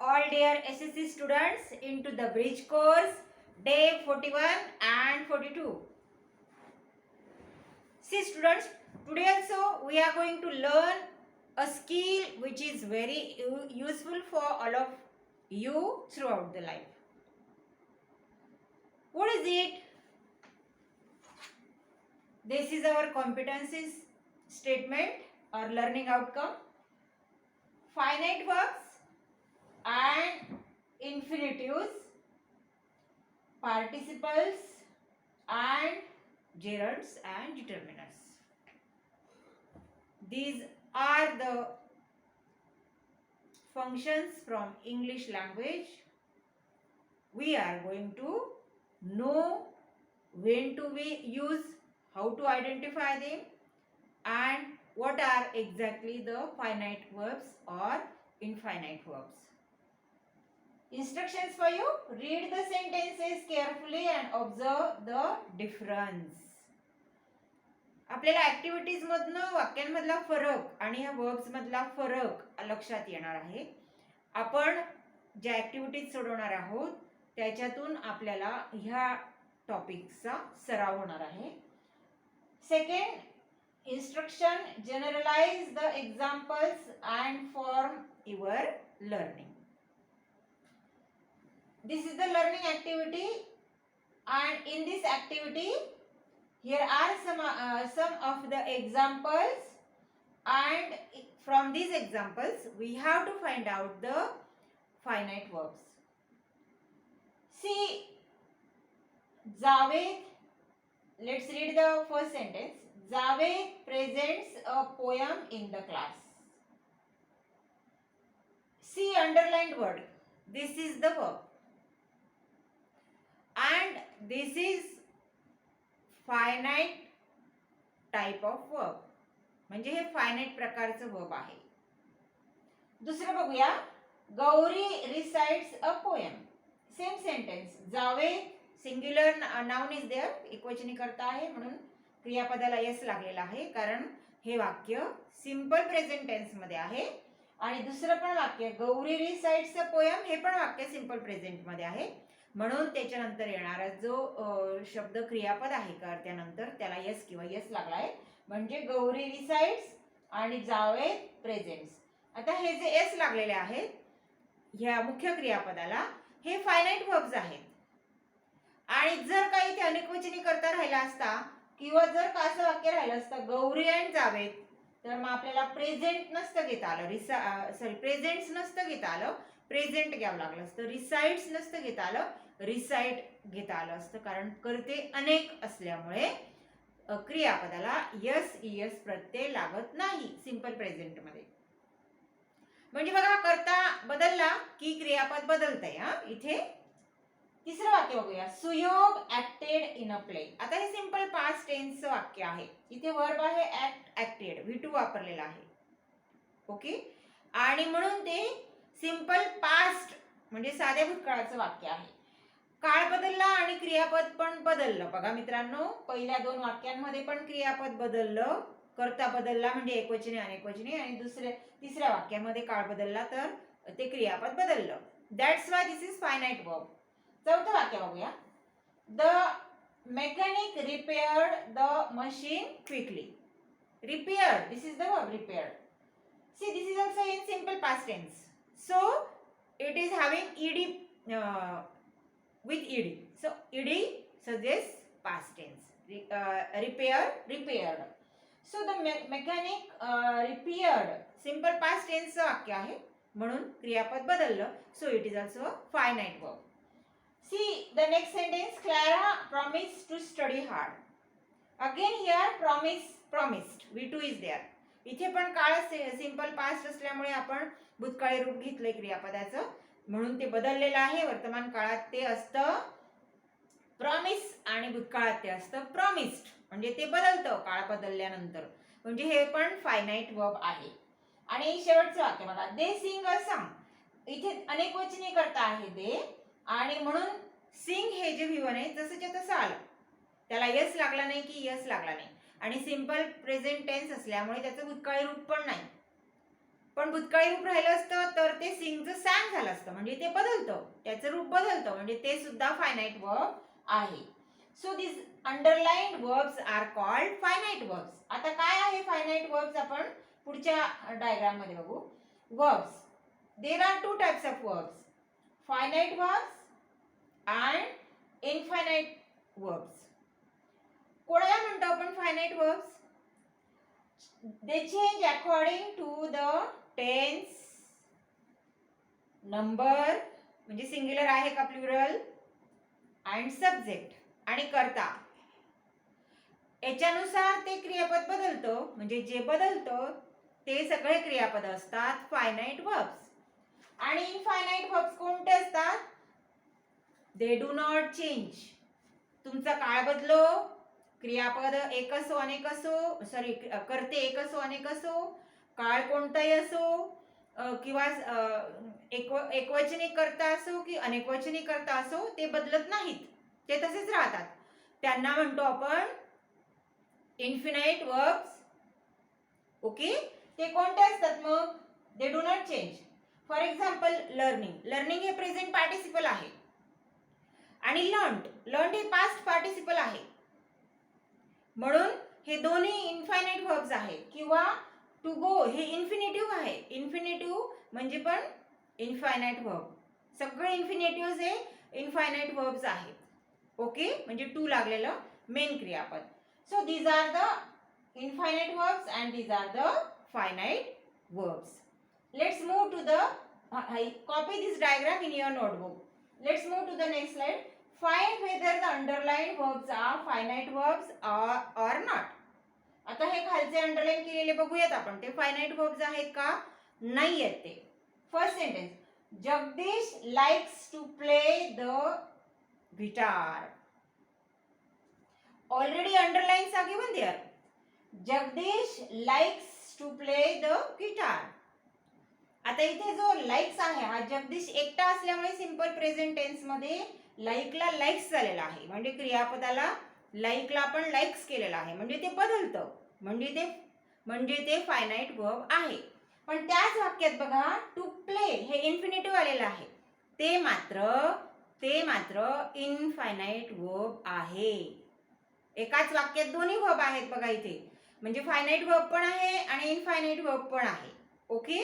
all dear SSC students into the bridge course day 41 and 42. See students, today also we are going to learn a skill which is very useful for all of you throughout the life. What is it? This is our competencies statement or learning outcome. Finite verbs and infinitives, participles and gerunds and determinants. These are the functions from English language. We are going to know when to use, how to identify them, and what are exactly the finite verbs or infinite verbs. Instructions for you: read the sentences carefully and observe the difference. आपल्याला activities मधनं वाक्यांमधला फरक आणि ह्या verbs मधला फरक लक्षात येणार आहे. आपण ज्या ॲक्टिव्हिटीज सोडवणार आहोत त्याच्यातून आपल्याला ह्या टॉपिकचा सराव होणार आहे. Second instruction: generalize the examples and form your learning. This is the learning activity, and in this activity here are some of the examples, and from these examples we have to find out the finite verbs. See, Javed, let's read the first sentence. Javed presents a poem in the class. See underlined word. This is the verb. And this is finite type of verb. म्हणजे हे finite प्रकारचं verb आहे. दुसरं बघूया. Gauri recites a poem. Same sentence. Javed, singular noun is there. एकवचनी करता आहे म्हणून क्रियापदाला yes लागलेला आहे, कारण हे वाक्य सिंपल प्रेझेंट टेन्स मध्ये आहे. आणि दुसरं पण वाक्य गौरी रिसाइट्स अ पोयम, हे पण वाक्य सिंपल प्रेझेंट मध्ये आहे, म्हणून त्याच्यानंतर येणारा जो शब्द क्रियापद आहे त्यानंतर त्याला यस किंवा यस लागला आहे, म्हणजे गौरी रिसाइट्स आणि जावेद प्रेझेंट्स. आता हे जे यस लागलेले आहेत ह्या मुख्य क्रियापदाला, हे फायनाइट वर्ब्स आहेत. आणि जर काही ते अनेकवचनी करता राहिला असता किंवा जर का असं वाक्य राहिलं असतं गौरी अँड जावेद, तर मग आपल्याला प्रेझेंट नसतं घेता आलं, प्रेझेंट्स नसतं घेता आलं, प्रेझेंट घ्यावं लागलं असतं. रिसाइड्स नसतं घेता आलं, रिसाइट घेता आलं असतं, कारण करते अनेक असल्यामुळे क्रियापदाला यस इयस प्रत्यय लागत नाही सिंपल प्रेझेंट मध्ये. म्हणजे बघा, करता बदलला की क्रियापद बदलतंय. इथे तिसरं वाक्य बघूया. सुयोग ऍक्टेड इन अ प्ले. आता हे सिंपल पास्ट टेन्सचं वाक्य आहे. इथे वर्ब आहे ऍक्ट, ऍक्टेड, V2 वापरलेला आहे. ओके, आणि म्हणून ते सिंपल पास्ट म्हणजे साध्या भूतकाळाचं वाक्य आहे. काळ बदलला आणि क्रियापद पण बदललं. बघा मित्रांनो, पहिल्या दोन वाक्यांमध्ये पण क्रियापद बदललं, कर्ता बदलला म्हणजे एकवचनी अनेकवचनी, आणि तिसऱ्या वाक्यामध्ये काळ बदलला तर ते क्रियापद बदललं. That's why this is finite verb. चौथं वाक्य बघूया. The mechanic repaired the machine quickly. Repaired, this is the verb repaired. See, this is also in simple past tense, so it is having ed with ed, so ed suggests past tense. repaired, so the mechanic repaired, simple past tense वाक्य आहे म्हणून क्रियापद बदललं, so it is also a finite verb. See the next sentence. Clara promised to study hard. Again here promised, V2 is there. इथे पण काळ simple past असल्यामुळे आपण भूतकाळी रूप घेतलंय क्रियापदाचं, म्हणून ते बदललेलं आहे. वर्तमान काळात ते असतं प्रॉमिस आणि भूतकाळात ते असतं प्रॉमिस्ड, म्हणजे ते बदलतं काळ बदलल्यानंतर, म्हणजे हे पण फायनाइट वर्ब आहे. आणि शेवटचं वाक्य बघा. दे सिंग अ सॉन्ग. इथे अनेकवचनी करता आहे दे, आणि म्हणून सिंग हे जे V1 आहे जसंच्या तसं आलं, त्याला यस लागला नाही की यस लागला नाही, आणि सिंपल प्रेझेंट टेन्स असल्यामुळे त्याचं भूतकाळी रूप पण नाही. पण भूतकाळी रूप राहिलं असतं तर ते सिंगचं सॅंग एक्सपॅन्ड झालं असतं म्हणजे ते बदलतं, त्याचं रूप बदलतं म्हणजे ते सुद्धा फायनाइट वर्ब आहे. So these underlined verbs are called finite verbs. आता काय आहे फायनाइट वर्ब्स आपण पुढच्या डायग्राम मध्ये बघू. Verbs, there are two types of verbs, finite verbs and infinite verbs. कोणाला म्हणतो आपण finite verbs? They change according to the tense, number म्हणजे सिंग्युलर आहे का प्लुरल, and subject आणि कर्ता याच्यानुसार ते क्रियापद बदलतं. म्हणजे जे बदलतं ते सगळे क्रियापद असतात फायनाइट वर्ब्स. आणि इनफायनाइट वर्ब्स कोणते असतात? They do not change. तुमचा काळ बदलो, क्रियापद एक असो अनेक असो, सॉरी करते एक असो अनेक असो, काळ कोणताही असो किंवा एकवचनी करता असो की अनेकवचनी करता असो, ते बदलत नाहीत, ते तसेच राहतात. त्यांना म्हणतो आपण इन्फिनाइट वर्ब्स. ओके, ते कोणते असतात मग? They do not change. For example learning. Learning हे प्रेझेंट पार्टिसिपल आहे आणि लर्न्ड, लर्न्ड हे पास्ट पार्टिसिपल आहे. म्हणून हे दोन्ही इनफायनाइट वर्ब्स आहे. किंवा टू गो हे इन्फिनिटिव्ह आहे. इन्फिनिटिव्ह म्हणजे पण इनफायनाइट वर्ब. सगळे इन्फिनिटिव्हज हे इनफायनाइट वर्ब्स आहेत. ओके, म्हणजे टू लागलेलं मेन क्रियापद. So these are the infinite verbs and these are the finite verbs. Let's move to the copy this diagram in your notebook. Let's move to the next slide. Find whether the underlined verbs are finite verbs or not. आता हे खालचे underline केलेले बघूयात आपण, ते finite verbs आहेत का नाही आहेत ते. First sentence, Jagdish likes to play the guitar. Already underlines are given there. Jagdish likes to play the guitar. आता इथे जो लाइक्स आहे हा जगदीश एकटा असल्यामुळे सिंपल प्रेझेंट टेन्स मध्ये लाईकला लाइक्स झालेला आहे. म्हणजे क्रियापदाला लाईकला आपण लाइक्स केलेला आहे म्हणजे ते बदलतं, म्हणजे ते फायनाइट वर्ब आहे. पण त्याच वाक्यात बघा टू प्ले हे इन्फिनिटिव्ह आलेलं आहे, ते मात्र इनफायनाइट वर्ब आहे. एकाच वाक्यात दोन्ही वर्ब आहेत बघा इथे, म्हणजे फायनाइट वर्ब पण आहे आणि इनफायनाइट वर्ब पण आहे. Okay,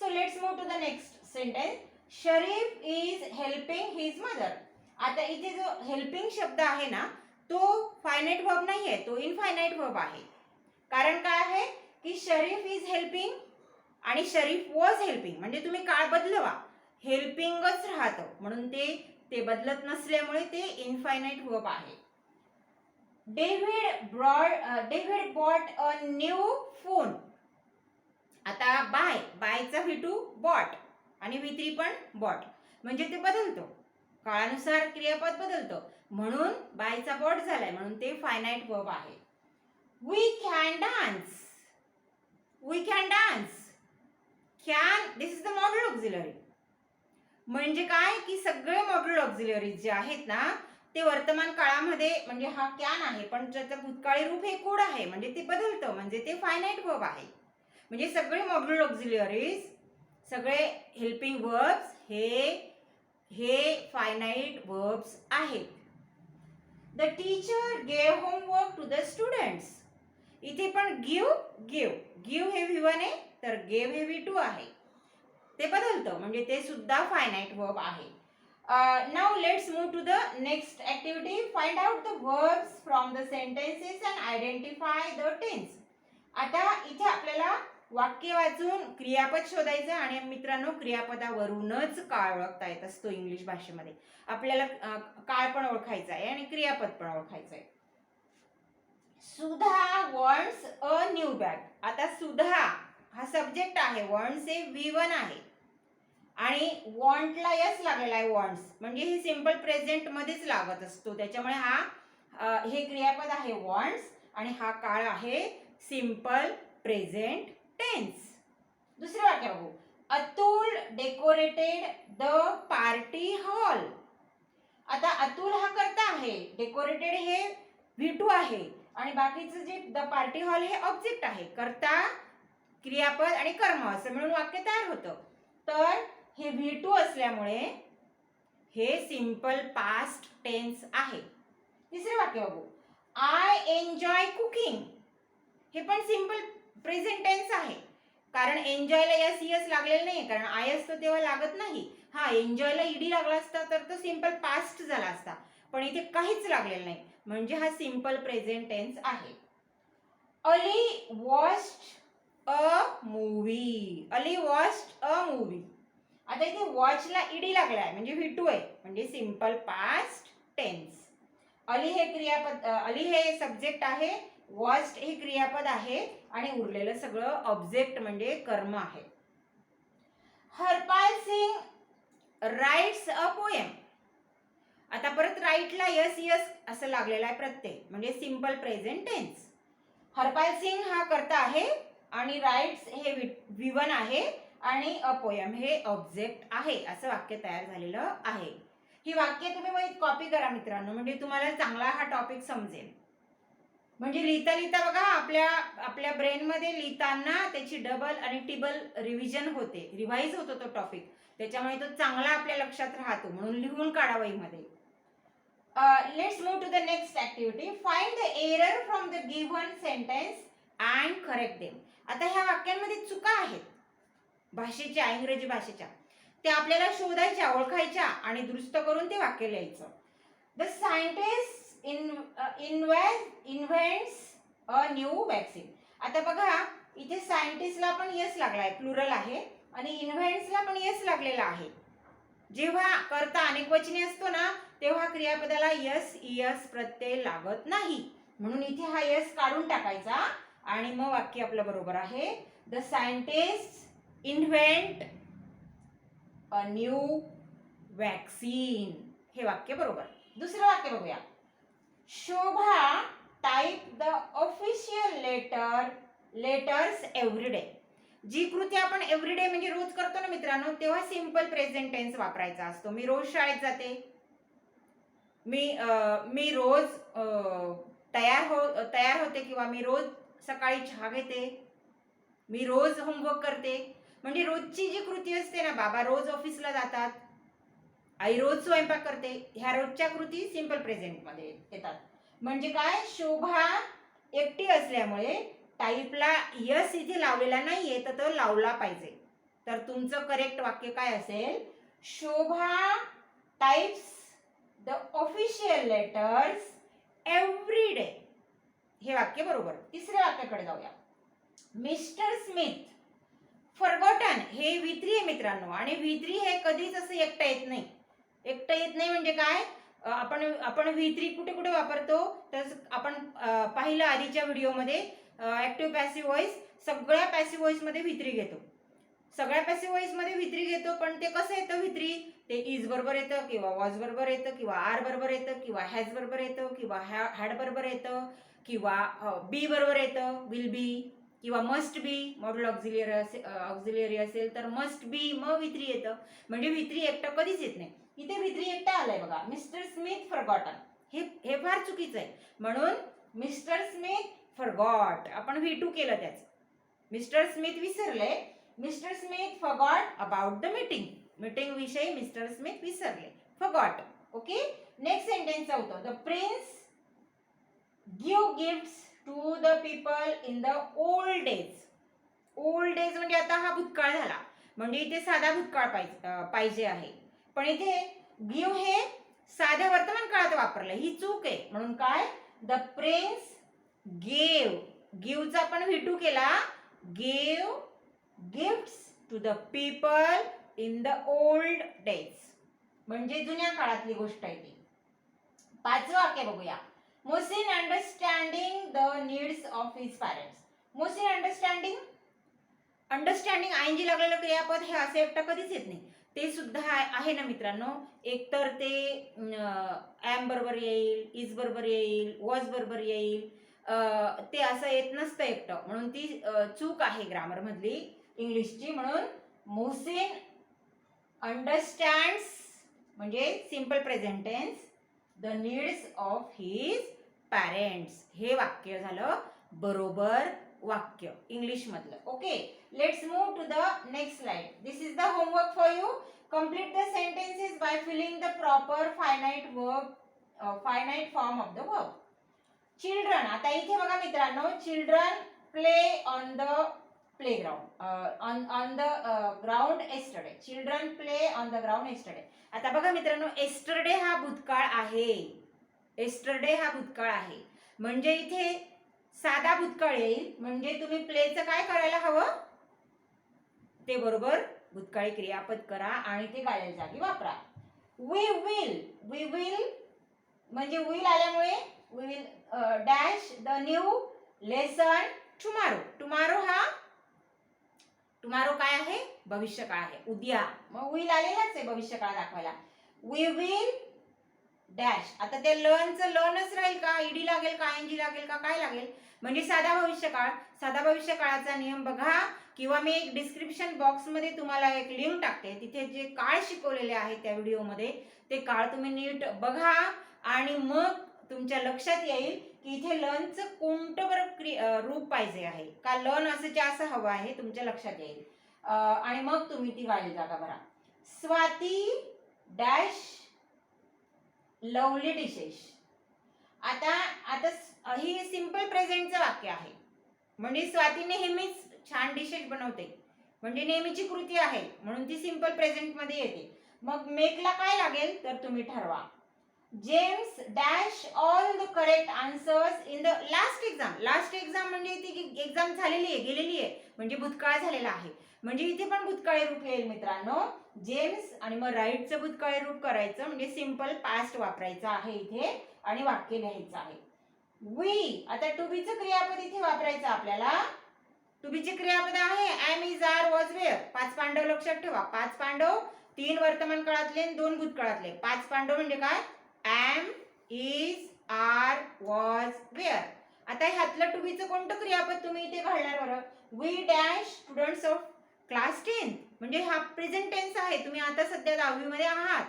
so let's move to the next sentence. Sharif is helping his mother. आता इथे जो हेल्पिंग शब्द आहे ना तो फायनाइट वर्ब नाही आहे, तो इनफायनाइट वर्ब आहे. कारण काय आहे की शरीफ इज हेल्पिंग आणि शरीफ वॉज हेल्पिंग, म्हणजे तुम्ही काळ बदलवा, हेल्पिंगच राहतं म्हणून ते बदलत नसल्यामुळे ते इनफायनाइट वर्ब आहे. David bought a new phone. आता बायचा V2 बॉट आणि V3 पण बॉट, म्हणजे ते बदलतो, काळानुसार क्रियापद बदलतो म्हणून बायचा बॉट झालाय म्हणून ते फायनाइट वर्ब आहे. We can dance. Can, this is the modal auxiliary. म्हणजे काय की सगळे मॉड्यूल ऑक्झिलरीज जे आहेत ना ते वर्तमान काळामध्ये, म्हणजे हा कॅन आहे पण त्याचं भूतकाळी रूप हे कुड आहे म्हणजे ते बदलतं, म्हणजे ते फायनाइट वर्ब आहे. म्हणजे सगळे मॉड्यूल ऑक्झिलरीज, सगळे हेल्पिंग वर्ब्स हे फायनाइट वर्ब्स आहेत. The teacher gave homework to the students. इथे पण गिव हे V1 आहे तर गेव हे V2 आहे, ते बदलतं म्हणजे ते सुद्धा फायनाइट वर्ब आहे. Now let's move to the next activity. Find out the verbs from the sentences and identify the tense. आता इथे आपल्याला वाक्य वाचून क्रियापद शोधायचं आणि मित्रांनो क्रियापदावरूनच काळ ओळखता येत असतो. इंग्लिश भाषेमध्ये आपल्याला काळ पण ओळखायचा आहे आणि क्रियापद पण ओळखायचं आहे. सुधा वॉन्ट्स अ न्यू बॅग. आता सुधा हा सब्जेक्ट आहे, वॉन्ट्स हे V1 आहे आणि वॉन्टला यस लागलेला आहे. वॉन्ट्स म्हणजे हे सिंपल प्रेझेंट मध्येच लागत असतो, त्याच्यामुळे हे क्रियापद आहे वॉन्ट्स आणि हा काळ आहे सिंपल प्रेझेंट टेन्स. दुसरे वाक्य बघू. Atul decorated the party hall. आता अतुल हा कर्ता आहे, डेकोरेटेड हे V2 आहे आणि बाकीचं जे द पार्टी हॉल हे ऑब्जेक्ट आहे. कर्ता, क्रियापद आणि कर्म असं मिळून वाक्य तयार होतं. तर हे V2 असल्यामुळे हे सिंपल पास्ट टेन्स आहे. तिसरे वाक्य बघू. I enjoy cooking. हे पण सिंपल प्रेझेंट टेन्स आहे, कारण एन्जॉयला यस यस लागलेलं नाही, कारण आय असतो तेव्हा लागत नाही. हा एन्जॉयला ईडी लागला असता तर तो सिंपल पास्ट झाला असता, पण इथे काहीच लागलेलं नाही, म्हणजे हा सिंपल प्रेझेंट टेन्स आहे. Ali watched a movie. Ali watched a movie. आता इथे वॉचला ईडी लागलाय म्हणजे V2 आहे, म्हणजे सिंपल पास्ट टेन्स. अली हे क्रियापद, अली हे सब्जेक्ट आहे, वॉच्ड हे क्रियापद आहे आणि उरलेलं सगळं ऑब्जेक्ट म्हणजे कर्म आहे. Harpal Singh writes a poem. आता परत राईटला यस यस असं लागलेलं आहे प्रत्येक, म्हणजे simple present tense. Harpal Singh हा कर्ता आहे आणि राइट्स हे V1 आहे आणि अ पोएम हे ऑब्जेक्ट आहे, असं वाक्य तयार झालेलं आहे. ही वाक्य तुम्ही मग कॉपी करा मित्रांनो, म्हणजे तुम्हाला चांगला हा टॉपिक समजेल. म्हणजे लिहिता लिहिता बघा आपल्या ब्रेनमध्ये लिहिताना त्याची डबल आणि टिबल रिव्हिजन होते, रिवाइज होतो तो टॉपिक, त्याच्यामुळे तो चांगला आपल्या लक्षात राहतो, म्हणून लिहून काढा वहीमध्ये. Let's move to the next activity. Find the error from the given sentence and correct them. आता ह्या वाक्यांमध्ये चुका आहेत भाषेच्या, इंग्रजी भाषेच्या, त्या आपल्याला शोधायच्या, ओळखायच्या आणि दुरुस्त करून ते वाक्य लिहायचं. The scientist invents a new vaccine. आता बघा इथे सायंटिस्टला पण यस लागलाय, प्लुरल आहे, आणि इन्व्हेंट्सला पण यस लागलेला आहे. जेव्हा कर्ता अनेकवचनी असतो ना तेव्हा क्रियापदाला यस यस प्रत्यय लागत नाही, म्हणून इथे हा यस काढून टाकायचा आणि मग वाक्य आपलं बरोबर आहे. The scientist invent a new vaccine. हे वाक्य बरोबर. दुसरं वाक्य बघूया. Shobha type the official letters every day. जी कृती आपण एव्हरीडे म्हणजे रोज करतो ना मित्रांनो, तेव्हा सिंपल प्रेझेंट टेन्स वापरायचा असतो. मी रोज शाळेत जाते, मी रोज तयार होते, किंवा मी रोज सकाळी चहा घेते, मी रोज होमवर्क करते. म्हणजे रोजची जी कृती असते ना, बाबा रोज ऑफिसला जातात, आई रोज स्वयंपाक करते, ह्या रोजच्या कृती सिंपल प्रेझेंट मध्ये येतात. म्हणजे काय, शोभा एकटी असल्यामुळे टाईपला यस इथे लावलेला नाहीये, तर तो लावला पाहिजे. तर तुमचं करेक्ट वाक्य काय असेल, Shobha types the official letters every day. हे वाक्य बरोबर. तिसऱ्या वाक्याकडे जाऊया. Mr Smith forgotten. हे V3 आहे मित्रांनो, आणि V3 हे कधीच असं एकटं येत नाही. एकटं येत नाही म्हणजे काय, आपण V3 कुठे कुठे वापरतो, तर आपण पाहिलं आधीच्या व्हिडिओमध्ये ऍक्टिव्ह पॅसिव्ह व्हॉइस, सगळ्या पॅसिव्ह व्हॉइस मध्ये V3 घेतो, सगळ्या पॅसिव्ह व्हॉइस मध्ये V3 घेतो. पण ते कसं येतं V3, ते इज बरोबर येतं, किंवा वॉज बरोबर येतं, किंवा आर बरोबर येतं, किंवा हॅज बरोबर येतं, किंवा हॅड बरोबर येतं, किंवा बी बरोबर येतं, विल बी, किंवा मस्ट बी. मॉड्यूल ऑक्झिलिअरी असेल तर मस्ट बी मग V3 येतं. म्हणजे V3 एकटं कधीच येत नाही. इथे V3 एकटा आलाय बघा, मिस्टर स्मिथ फॉरगॉटन. हे फार चुकीचं आहे, म्हणून मिस्टर स्मिथ फॉरगॉट आपण V2 केलं त्याचं. मिस्टर स्मिथ विसरले, Mister Smith forgot about the meeting विषयी मिस्टर स्मिथ विसरले, फॉरगॉट. ओके. नेक्स्ट सेंटेन्स होतं, the prince give gifts to the people in the old days. Old days म्हणजे आता हा भूतकाळ झाला, म्हणजे इथे साधा भूतकाळ पाहिजे आहे, पण इथे गिव्ह हे साध्या वर्तमान काळात वापरलं, ही चूक आहे. म्हणून काय, द प्रिन्स गिव्हचा आपण V2 केला, give gifts to the people in the old days, म्हणजे जुन्या काळातली गोष्ट आहे ती. पाचवं वाक्य बघूया. Mohsin understanding the needs of his parents. Mohsin understanding ING लागलेलं क्रियापद हे असे एकटं कधीच येत नाही, ते सुद्धा आहे ना मित्रांनो. एकतर ते एम बरोबर येईल, इज बरोबर येईल, वॉज बरोबर येईल, ते असं येत नसतं एकटं, म्हणून ती चूक आहे ग्रामर मधली इंग्लिशची. म्हणून मोहसिन अंडरस्टँड्स म्हणजे simple present tense the needs of his parents. हे वाक्य झालं बरोबर वाक्य इंग्लिश मधलं. Okay, let's move to the next slide. This is the homework for you. Complete the sentences by filling the proper finite form of the verb. Children, आता इथे बघा मित्रांनो, children play on the playground, on the ground yesterday. Children play on the ground yesterday. आता बघा मित्रांनो, yesterday हा भूतकाळ आहे. एस्टरडे हा भूतकाळ आहे म्हणजे इथे साधा भूतकाळ येईल. म्हणजे तुम्ही प्लेचं काय करायला हवं, ते बरोबर भूतकाळी क्रियापद करा आणि ते गाळलेल्या जागी वापरा. वी विल म्हणजे विल आल्यामुळे we will dash the new lesson tomorrow. Tomorrow काय आहे, भविष्यकाळ आहे, उद्या. मग विल आलेलाच आहे भविष्यकाळ दाखवायला. We will dash. आता ते लर्नचं लर्नच राहील का, ईडी लागेल का, एनजी लागेल का, काय लागेल, म्हणजे साधा भविष्यकाळ. साधा भविष्यकाळाचा नियम बघा, किंवा मी एक डिस्क्रिप्शन बॉक्स मध्ये तुम्हाला एक लिंक टाकते, तिथे जे काळ शिकवलेले आहे त्या व्हिडिओमध्ये ते काळ तुम्ही नीट बघा आणि मग तुमच्या लक्षात येईल की इथे लर्नचं कोणतं बरं रूप पाहिजे आहे का, लर्न असं हवं आहे, तुमच्या लक्षात येईल. आणि मग तुम्ही ती गाळी जागा भरा. Swati dash lovely dishes. आता ही सिंपल प्रेझेंटचं वाक्य आहे. म्हणजे स्वाती नेहमीच छान डिशेस बनवते, म्हणजे नेहमीची कृती आहे म्हणून ती सिंपल प्रेझेंट मध्ये येते. मग मेकला काय लागेल तर तुम्ही ठरवा. James dash all the correct answers in the last exam. Last exam म्हणजे ती एक्झाम झालेली आहे, गेलेली आहे, म्हणजे भूतकाळ झालेला आहे. म्हणजे इथे पण भूतकाळी रूप येईल मित्रांनो, जेम्स, आणि मग राईटचं भूतकाळी रूप करायचं म्हणजे सिंपल पास्ट वापरायचं आहे इथे आणि वाक्य लिहायचं आहे. वी, आता टू बीचं क्रियापद इथे वापरायचं आपल्याला. टू बीचे क्रियापद आहे am, is, are, was, were. 5 Pandav लक्षात ठेवा. 5 पांडव, 3 वर्तमान काळातले आणि 2 भूतकाळातले. 5 पांडव म्हणजे काय, am, is, are, was, were. आता ह्यातलं टू बीचं कोणतं क्रियापद तुम्ही इथे घालणार बरं. We dash students of class 10, म्हणजे हा प्रेझेंट टेन्स आहे. तुम्ही आता सध्या 10वी मध्ये आहात,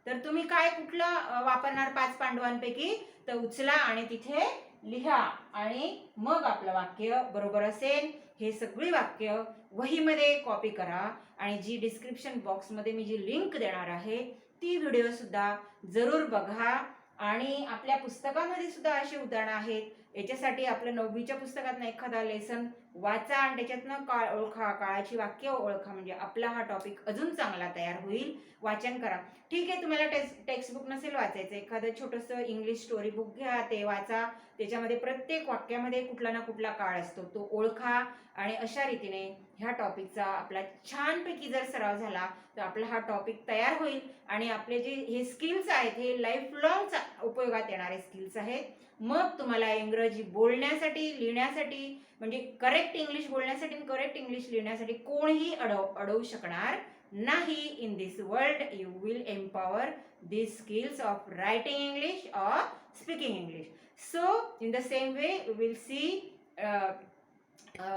तर तुम्ही काय कुठलं वापरणार 5 पांडवांपैकी, तर उचला आणि तिथे लिहा आणि मग आपलं वाक्य बरोबर असेल. हे सगळी वाक्य वहीमध्ये कॉपी करा आणि जी डिस्क्रिप्शन बॉक्समध्ये मी जी लिंक देणार आहे ती व्हिडिओ सुद्धा जरूर बघा. आणि आपल्या पुस्तकामध्ये सुद्धा अशी उदाहरणं आहेत. याच्यासाठी आपलं 9वीच्या पुस्तकातनं एखादा लेसन वाचा आणि त्याच्यातनं काळ ओळखा, काळाची वाक्य ओळखा, म्हणजे आपला हा टॉपिक अजून चांगला तयार होईल. वाचन करा. ठीक आहे, तुम्हाला टेक्स्टबुक नसेल वाचायचं, एखादं छोटंसं इंग्लिश स्टोरी बुक घ्या, ते वाचा. त्याच्यामध्ये प्रत्येक वाक्यामध्ये कुठला ना कुठला काळ असतो, तो ओळखा आणि अशा रीतीने ह्या टॉपिकचा आपला छानपैकी जर सराव झाला तर आपला हा टॉपिक तयार होईल आणि आपले जे हे स्किल्स आहेत हे लाईफ लॉंग उपयोगात येणारे स्किल्स आहेत. मग तुम्हाला इंग्रजी बोलण्यासाठी, लिहिण्यासाठी, म्हणजे करेक्ट इंग्लिश बोलण्यासाठी आणि करेक्ट इंग्लिश लिहिण्यासाठी कोणीही अडवू शकणार नाही. In this world you will empower these skills of writing English or speaking English. So in the same way we will see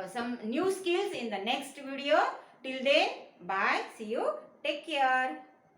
some new skills in the next video. Till then, bye, see you, take care.